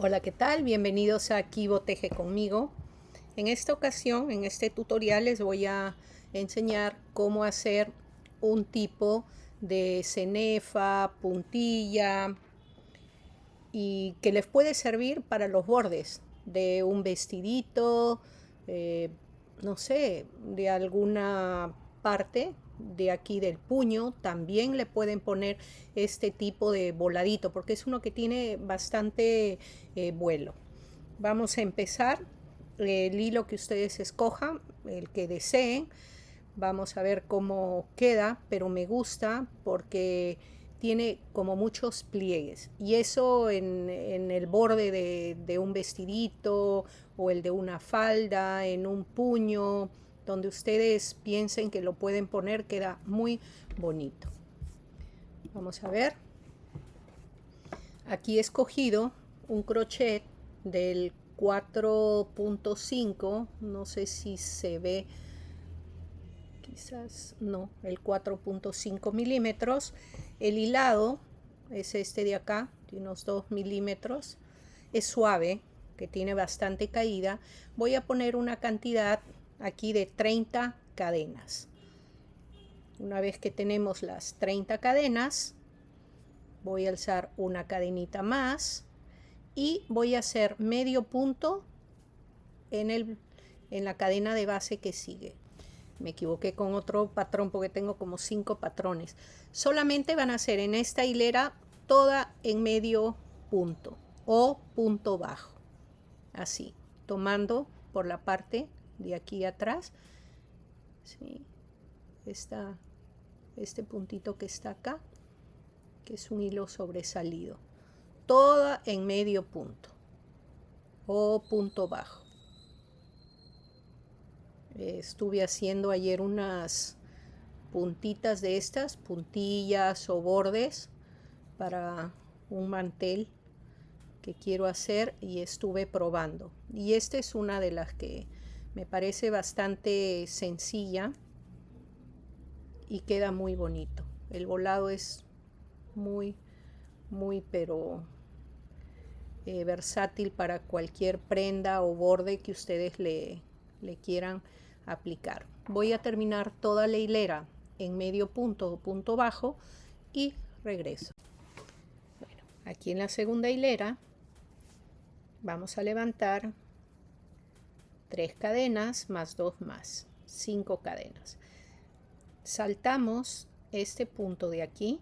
Hola, ¿qué tal? Bienvenidos a Kibo Teje conmigo. En esta ocasión, en este tutorial, les voy a enseñar cómo hacer un tipo de cenefa, puntilla y que les puede servir para los bordes de un vestidito, eh, no sé, de alguna parte de aquí del puño. También le pueden poner este tipo de voladito porque es uno que tiene bastante vuelo. Vamos a empezar el hilo que ustedes escojan, el que deseen. Vamos a ver cómo queda, pero me gusta porque tiene como muchos pliegues y eso en el borde de un vestidito o el de una falda, en un puño, donde ustedes piensen que lo pueden poner, queda muy bonito. Vamos a ver. Aquí he escogido un crochet del 4.5, no sé si se ve, quizás no, el 4.5 milímetros. El hilado es este de acá, de unos 2 milímetros. Es suave, que tiene bastante caída. Voy a poner una cantidad aquí de 30 cadenas. Una vez que tenemos las 30 cadenas, voy a alzar una cadenita más y voy a hacer medio punto en la cadena de base que sigue. Me equivoqué con otro patrón porque tengo como 5 patrones. Solamente van a hacer en esta hilera toda en medio punto o punto bajo. Así, tomando por la parte de aquí atrás, ¿sí? Este puntito que está acá, que es un hilo sobresalido. Toda en medio punto o punto bajo. Estuve haciendo ayer unas puntitas de estas, puntillas o bordes para un mantel que quiero hacer y estuve probando. Y esta es una de las que me parece bastante sencilla y queda muy bonito. El volado es muy, pero versátil para cualquier prenda o borde que ustedes le quieran aplicar. Voy a terminar toda la hilera en medio punto o punto bajo y regreso. Bueno, aquí en la segunda hilera vamos a levantar 3 cadenas más 2 más, 5 cadenas. Saltamos este punto de aquí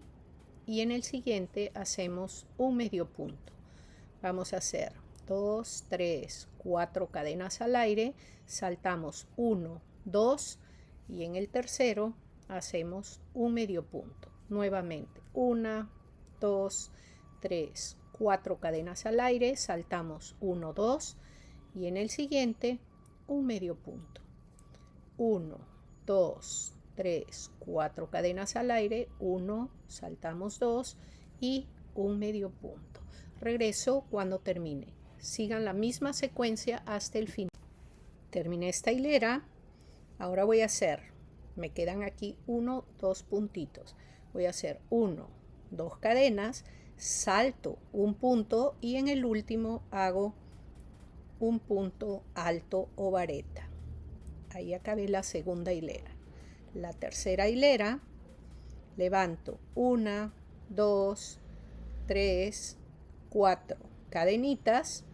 y en el siguiente hacemos un medio punto. Vamos a hacer 2, 3, 4 cadenas al aire, saltamos 1, 2 y en el tercero hacemos un medio punto. Nuevamente 1, 2, 3, 4 cadenas al aire, saltamos 1, 2 y en el siguiente un medio punto. 1, 2, 3, 4 cadenas al aire, 1, saltamos 2 y un medio punto. Regreso cuando termine. Sigan la misma secuencia hasta el final. Terminé esta hilera. Ahora voy a hacer, me quedan aquí 1, 2 puntitos. Voy a hacer 1, 2 cadenas, salto un punto y en el último hago un punto alto o vareta. Ahí acabé la segunda hilera. La tercera hilera, levanto 1, 2, 3, 4 cadenitas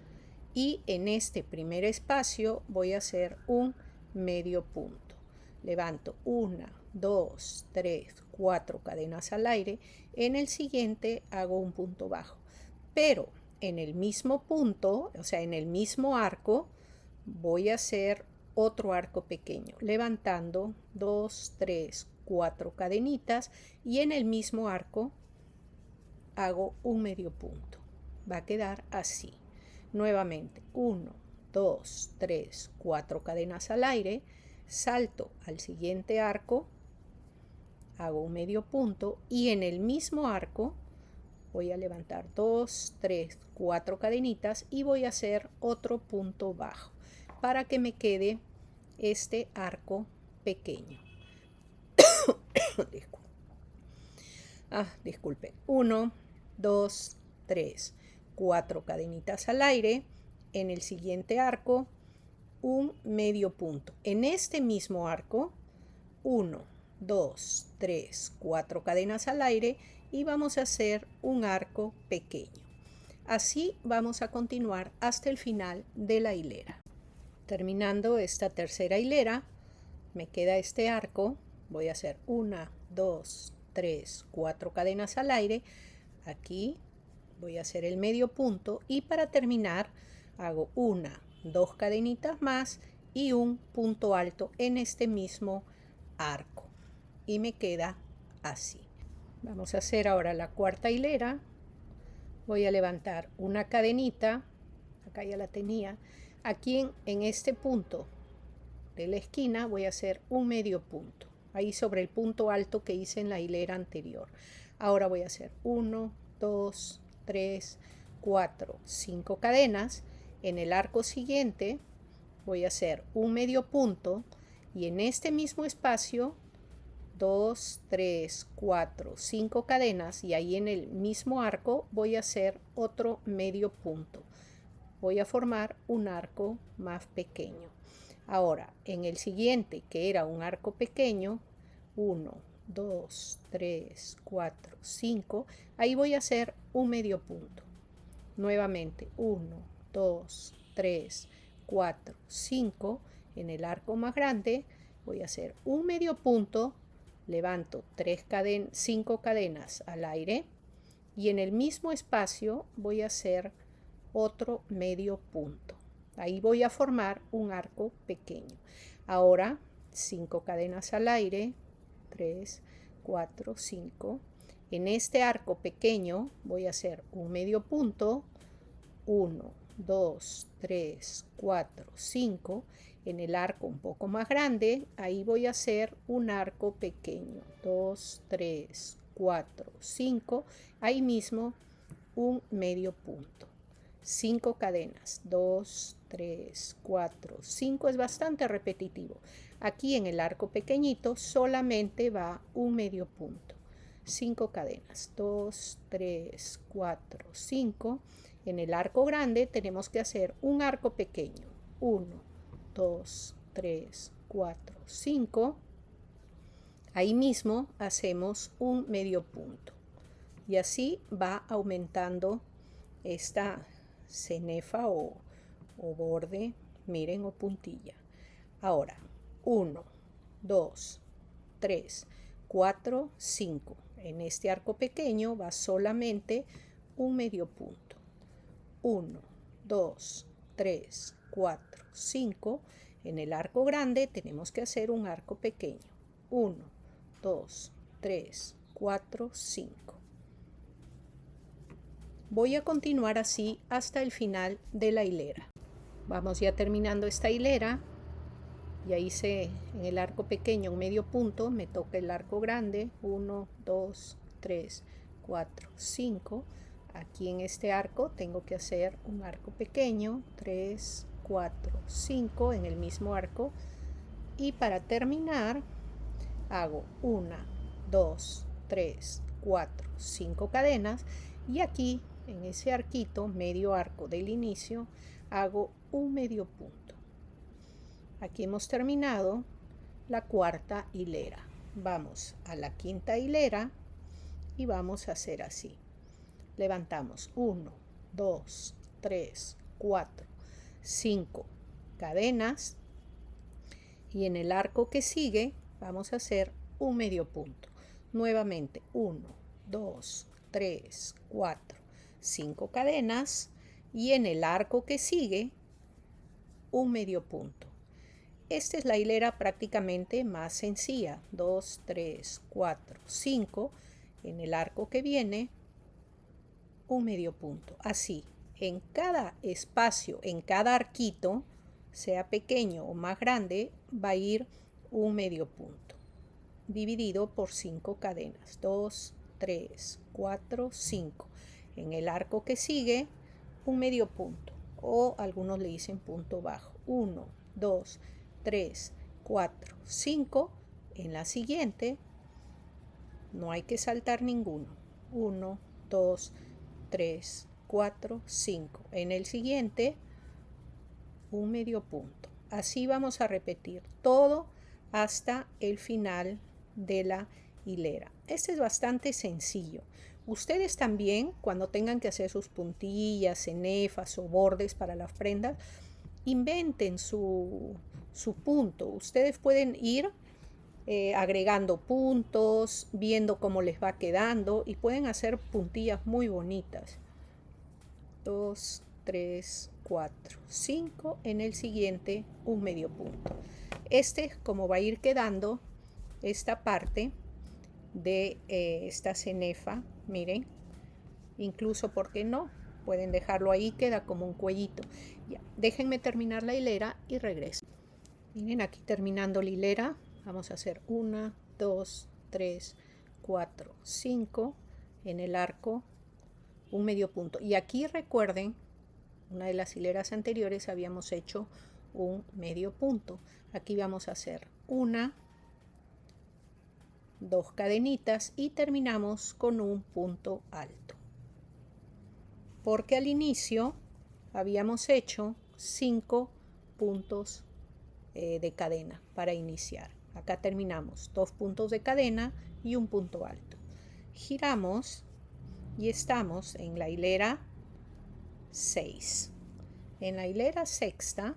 y en este primer espacio voy a hacer un medio punto. Levanto 1, 2, 3, 4 cadenas al aire. En el siguiente hago un punto bajo. Pero en el mismo punto, o sea, en el mismo arco, voy a hacer otro arco pequeño, levantando 2, 3, 4 cadenitas y en el mismo arco hago un medio punto. Va a quedar así. Nuevamente 1, 2, 3, 4 cadenas al aire, salto al siguiente arco, hago un medio punto y en el mismo arco voy a levantar 2, 3, 4 cadenitas y voy a hacer otro punto bajo para que me quede este arco pequeño. Disculpe. 1, 2, 3, 4 cadenitas al aire. En el siguiente arco, un medio punto. En este mismo arco, 1, 2, 3, 4 cadenas al aire y vamos a hacer un arco pequeño. Así vamos a continuar hasta el final de la hilera. Terminando esta tercera hilera, me queda este arco. Voy a hacer 1, 2, 3, 4 cadenas al aire. Aquí voy a hacer el medio punto y para terminar hago 1, 2 cadenitas más y un punto alto en este mismo arco y me queda así. Vamos a hacer ahora la cuarta hilera. Voy a levantar una cadenita, acá ya la tenía. Aquí en este punto de la esquina voy a hacer un medio punto, ahí sobre el punto alto que hice en la hilera anterior. Ahora voy a hacer 1, 2, 3, 4, 5 cadenas. En el arco siguiente voy a hacer un medio punto y en este mismo espacio 2, 3, 4, 5 cadenas y ahí en el mismo arco voy a hacer otro medio punto. Voy a formar un arco más pequeño. Ahora, en el siguiente, que era un arco pequeño, 1, 2, 3, 4, 5, ahí voy a hacer un medio punto. Nuevamente, 1, 2, 3, 4, 5. En el arco más grande voy a hacer un medio punto, levanto 5 cadenas al aire y en el mismo espacio voy a hacer otro medio punto. Ahí voy a formar un arco pequeño. Ahora 5 cadenas al aire, 3, 4, 5. En este arco pequeño voy a hacer un medio punto, 1, 2, 3, 4, 5. En el arco un poco más grande, ahí voy a hacer un arco pequeño, 2, 3, 4, 5. Ahí mismo un medio punto. 5 cadenas, 2, 3, 4, 5, es bastante repetitivo. Aquí en el arco pequeñito solamente va un medio punto. 5 cadenas, 2, 3, 4, 5. En el arco grande tenemos que hacer un arco pequeño. 1, 2, 3, 4, 5. Ahí mismo hacemos un medio punto. Y así va aumentando esta cenefa o borde, miren, o puntilla. Ahora, 1, 2, 3, 4, 5. En este arco pequeño va solamente un medio punto. 1, 2, 3, 4, 5. En el arco grande tenemos que hacer un arco pequeño. 1, 2, 3, 4, 5. Voy a continuar así hasta el final de la hilera. Vamos ya terminando esta hilera. Ya hice en el arco pequeño un medio punto, me toca el arco grande, 1, 2, 3, 4, 5. Aquí en este arco tengo que hacer un arco pequeño, 3, 4, 5 en el mismo arco. Y para terminar hago 1, 2, 3, 4, 5 cadenas y aquí en ese arquito, medio arco del inicio, hago un medio punto. Aquí hemos terminado la cuarta hilera. Vamos a la quinta hilera y vamos a hacer así. Levantamos 1, 2, 3, 4, 5 cadenas y en el arco que sigue vamos a hacer un medio punto. Nuevamente 1, 2, 3, 4, 5 cadenas y en el arco que sigue un medio punto. Esta es la hilera prácticamente más sencilla, 2, 3, 4, 5. En el arco que viene un medio punto. Así, en cada espacio, en cada arquito, sea pequeño o más grande, va a ir un medio punto, dividido por 5 cadenas, 2, 3, 4, 5. En el arco que sigue, un medio punto, o algunos le dicen punto bajo, 1, 2, 3, 4, 5. En la siguiente, no hay que saltar ninguno, 1, 2, 3, 4, 5. En el siguiente, un medio punto. Así vamos a repetir todo hasta el final de la hilera. Este es bastante sencillo. Ustedes también, cuando tengan que hacer sus puntillas, cenefas o bordes para las prendas, inventen su punto. Ustedes pueden ir agregando puntos, viendo cómo les va quedando y pueden hacer puntillas muy bonitas. 2, 3, 4, 5. En el siguiente, un medio punto. Este es como va a ir quedando esta parte de esta cenefa. Miren, incluso, ¿por qué no? Pueden dejarlo ahí, queda como un cuellito. Ya, déjenme terminar la hilera y regreso. Miren, aquí terminando la hilera, vamos a hacer 1, 2, 3, 4, 5 en el arco, un medio punto. Y aquí recuerden, una de las hileras anteriores habíamos hecho un medio punto. Aquí vamos a hacer 1, 2 cadenitas y terminamos con un punto alto. Porque al inicio habíamos hecho 5 puntos de cadena para iniciar. Acá terminamos 2 puntos de cadena y un punto alto. Giramos y estamos en la hilera 6. En la hilera sexta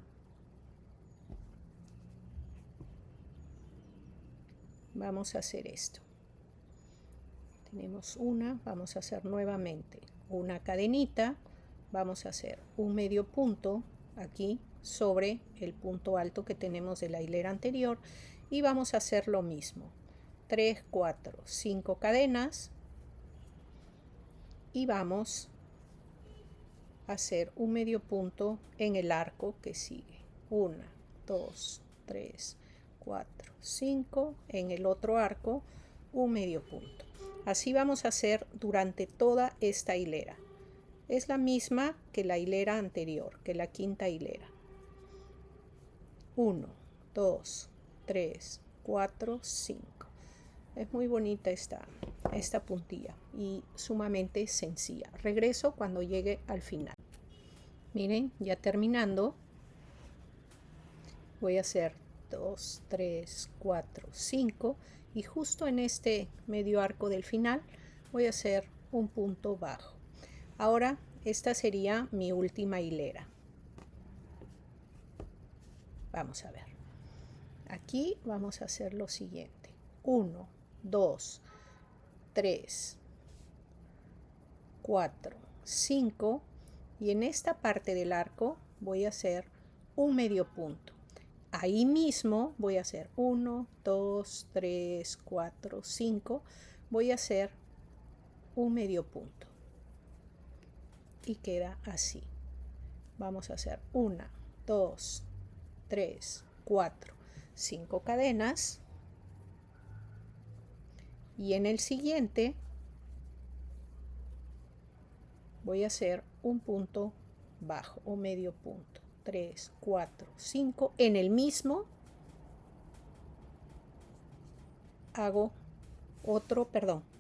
vamos a hacer esto. Tenemos una, vamos a hacer nuevamente una cadenita, vamos a hacer un medio punto aquí sobre el punto alto que tenemos de la hilera anterior y vamos a hacer lo mismo. 3, 4, 5 cadenas y vamos a hacer un medio punto en el arco que sigue. 1, 2, 3, 4, 5. En el otro arco, un medio punto. Así vamos a hacer durante toda esta hilera. Es la misma que la hilera anterior, que la quinta hilera. 1, 2, 3, 4, 5. Es muy bonita esta puntilla y sumamente sencilla. Regreso cuando llegue al final. Miren, ya terminando, voy a hacer 2, 3, 4, 5 y justo en este medio arco del final voy a hacer un punto bajo. Ahora esta sería mi última hilera. Vamos a ver. Aquí vamos a hacer lo siguiente. 1, 2, 3, 4, 5 y en esta parte del arco voy a hacer un medio punto. Ahí mismo voy a hacer 1, 2, 3, 4, 5. Voy a hacer un medio punto. Y queda así. Vamos a hacer 1, 2, 3, 4, 5 cadenas. Y en el siguiente voy a hacer un punto bajo o medio punto. 3, 4, 5. En el mismo hago otro,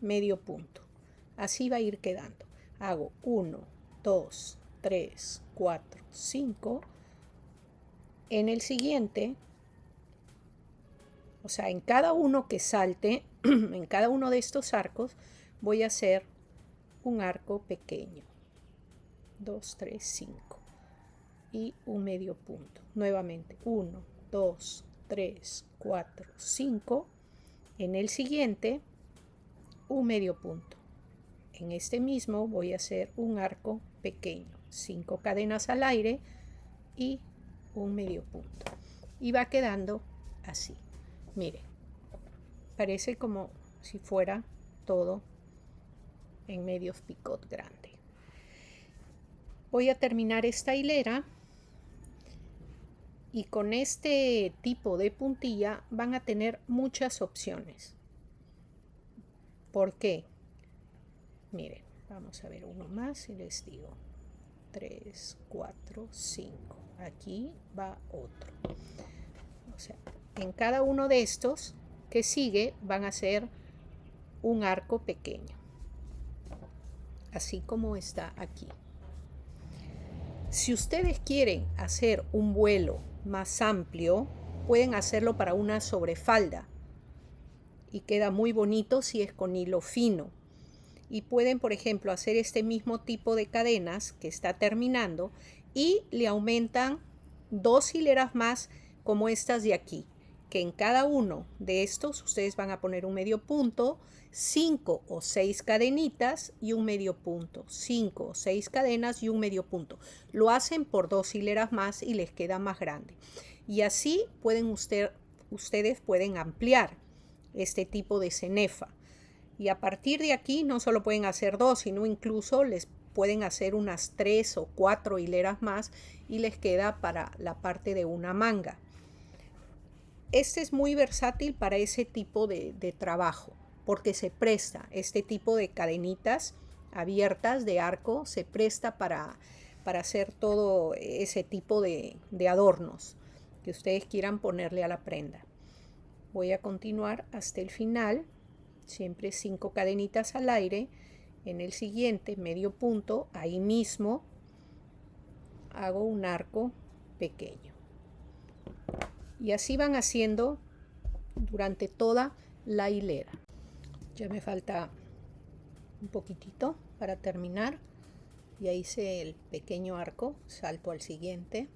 medio punto. Así va a ir quedando. Hago 1, 2, 3, 4, 5. En el siguiente, o sea, en cada uno que salte, en cada uno de estos arcos, voy a hacer un arco pequeño. 2, 3, 5. Y un medio punto. Nuevamente 1, 2, 3, 4, 5. En el siguiente, un medio punto. En este mismo voy a hacer un arco pequeño. 5 cadenas al aire y un medio punto. Y va quedando así. Miren, parece como si fuera todo en medio picot grande. Voy a terminar esta hilera y con este tipo de puntilla van a tener muchas opciones. ¿Por qué? Miren, vamos a ver uno más y les digo 3, 4, 5. Aquí va otro. O sea, en cada uno de estos que sigue van a ser un arco pequeño. Así como está aquí. Si ustedes quieren hacer un vuelo más amplio, pueden hacerlo para una sobrefalda y queda muy bonito si es con hilo fino. Y pueden, por ejemplo, hacer este mismo tipo de cadenas que está terminando y le aumentan 2 hileras más como estas de aquí, que en cada uno de estos ustedes van a poner un medio punto, 5 o 6 cadenitas y un medio punto, 5 o 6 cadenas y un medio punto. Lo hacen por 2 hileras más y les queda más grande. Y así ustedes pueden ampliar este tipo de cenefa. Y a partir de aquí no solo pueden hacer 2, sino incluso les pueden hacer unas 3 o 4 hileras más y les queda para la parte de una manga. Este es muy versátil para ese tipo de trabajo, porque se presta, este tipo de cadenitas abiertas de arco, se presta para hacer todo ese tipo de adornos que ustedes quieran ponerle a la prenda. Voy a continuar hasta el final. Siempre 5 cadenitas al aire. En el siguiente medio punto, ahí mismo hago un arco pequeño. Y así van haciendo durante toda la hilera. Ya me falta un poquitito para terminar. Ya hice el pequeño arco, salto al siguiente.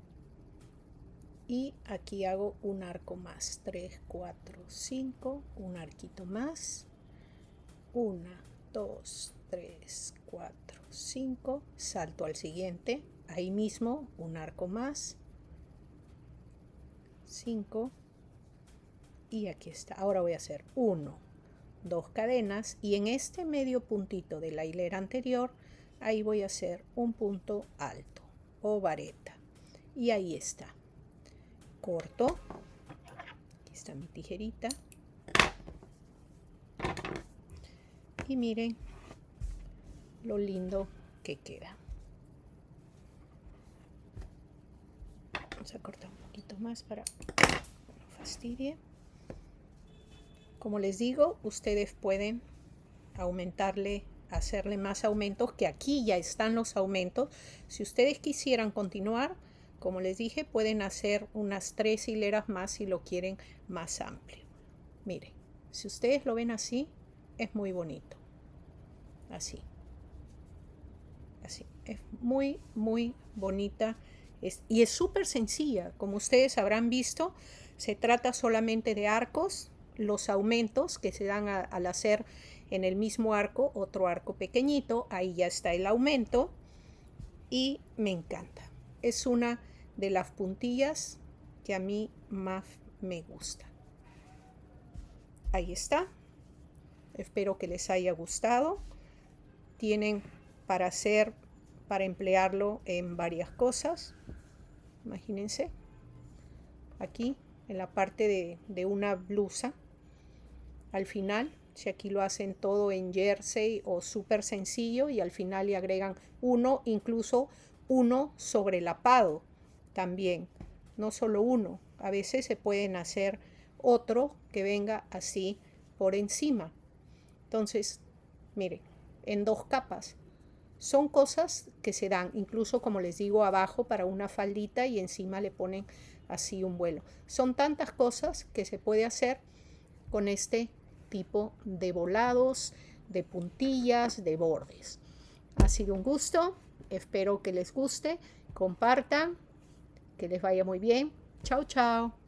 Y aquí hago un arco más. 3, 4, 5, un arquito más. 1, 2, 3, 4, 5, salto al siguiente, ahí mismo un arco más, 5 y aquí está. Ahora voy a hacer 1, 2 cadenas y en este medio puntito de la hilera anterior, ahí voy a hacer un punto alto o vareta y ahí está. Corto, aquí está mi tijerita. Y miren lo lindo que queda. Vamos a cortar un poquito más para que no fastidie. Como les digo, ustedes pueden aumentarle, hacerle más aumentos, que aquí ya están los aumentos. Si ustedes quisieran continuar, como les dije, pueden hacer unas 3 hileras más si lo quieren más amplio. Miren, si ustedes lo ven así, es muy bonito. Así. Así. Es muy, muy bonita. Y es súper sencilla. Como ustedes habrán visto, se trata solamente de arcos, los aumentos que se dan al hacer en el mismo arco, otro arco pequeñito. Ahí ya está el aumento. Y me encanta. Es una de las puntillas que a mí más me gusta. Ahí está. Espero que les haya gustado. Tienen para emplearlo en varias cosas. Imagínense. Aquí, en la parte de una blusa. Al final, si aquí lo hacen todo en jersey o súper sencillo y al final le agregan uno, incluso uno sobrelapado también. No solo uno. A veces se pueden hacer otro que venga así por encima. Entonces, miren, en 2 capas. Son cosas que se dan, incluso como les digo, abajo para una faldita y encima le ponen así un vuelo. Son tantas cosas que se puede hacer con este tipo de volados, de puntillas, de bordes. Ha sido un gusto, espero que les guste, compartan, que les vaya muy bien. Chao, chao.